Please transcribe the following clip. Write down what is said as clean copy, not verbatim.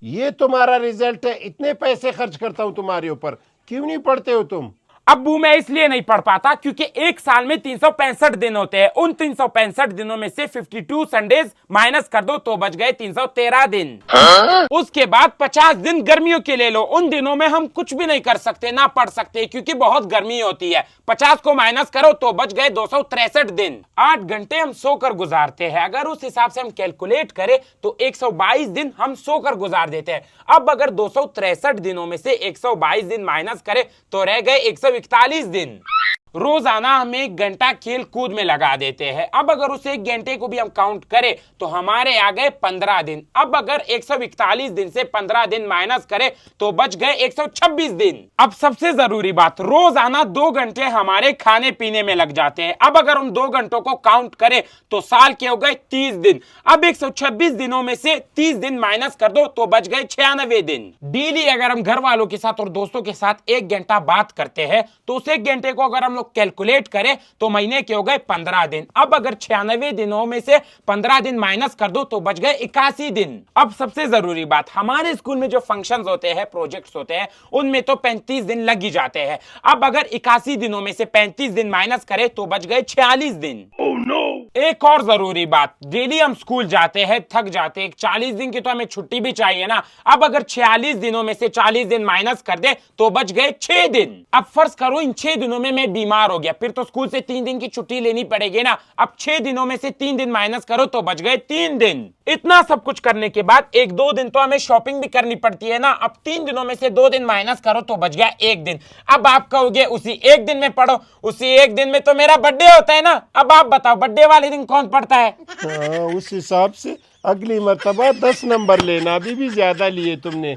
ये तुम्हारा रिजल्ट है, इतने पैसे खर्च करता हूँ तुम्हारे ऊपर, क्यों नहीं पढ़ते हो तुम? अब्बू मैं इसलिए नहीं पढ़ पाता क्योंकि एक साल में 365 दिन होते हैं। उन 365 दिनों में से 52 संडेज माइनस कर दो तो बच गए 313 दिन। उसके बाद 50 दिन गर्मियों के ले लो। उन दिनों में हम कुछ भी नहीं कर सकते, ना पढ़ सकते क्योंकि बहुत गर्मी होती है। 50 को माइनस करो तो बच गए 263 दिन। 8 घंटे हम सोकर गुजारते हैं। अगर उस हिसाब से हम कैलकुलेट करें तो 122 दिन हम सोकर गुजार देते हैं। अब अगर 263 दिनों में से 122 दिन माइनस करें तो रह गए 141 दिन। रोजाना हम 1 घंटा खेल कूद में लगा देते हैं। अब अगर उस 1 घंटे को भी हम काउंट करें तो हमारे आ गए 15 दिन। अब अगर 141 दिन से 15 दिन माइनस करें तो बच गए 126 दिन। अब सबसे जरूरी बात, रोजाना 2 घंटे हमारे खाने पीने में लग जाते हैं। अब अगर हम 2 घंटों को काउंट करें तो साल के हो गए 30 दिन। अब 126 दिनों में से 30 दिन माइनस कर दो तो बच गए 96 दिन। डेली अगर हम घर वालों के साथ और दोस्तों के साथ 1 घंटा बात करते हैं तो उस 1 घंटे को अगर हम कैलकुलेट करें तो महीने के हो गए 15 दिन। अब अगर 96 दिनों में से 15 दिन माइनस कर दो तो बच गए 81 दिन। अब सबसे जरूरी बात, हमारे स्कूल में जो फंक्शंस होते हैं, प्रोजेक्ट्स होते हैं, उनमें तो 35 दिन लग ही जाते हैं। अब अगर 81 दिनों में से 35 दिन माइनस करें तो बच गए 46 दिन। oh, no! एक और जरूरी बात, डेली हम स्कूल जाते हैं, थक जाते हैं, 40 दिन की तो हमें छुट्टी भी चाहिए ना। अब अगर 46 दिनों में से 40 दिन माइनस कर दे तो बच गए 6 दिन। अब फर्ज करो इन 6 दिनों में मैं बीमार हो गया, फिर तो स्कूल से 3 दिन की छुट्टी लेनी पड़ेगी ना। अब 6 दिनों में से 3 दिन माइनस करो तो बच गए 3 दिन। इतना सब कुछ करने के बाद 1-2 दिन तो हमें शॉपिंग भी करनी पड़ती है ना। अब 3 दिनों में से 2 दिन माइनस करो तो बच गया 1 दिन। अब आप कहोगे उसी 1 दिन में पढ़ो, उसी 1 दिन में तो मेरा बर्थडे होता है ना। अब आप बताओ बर्थडे वाले दिन कौन पढ़ता है? हाँ, उस हिसाब से अगली मर्तबा 10 नंबर लेना, अभी भी ज्यादा लिए तुमने।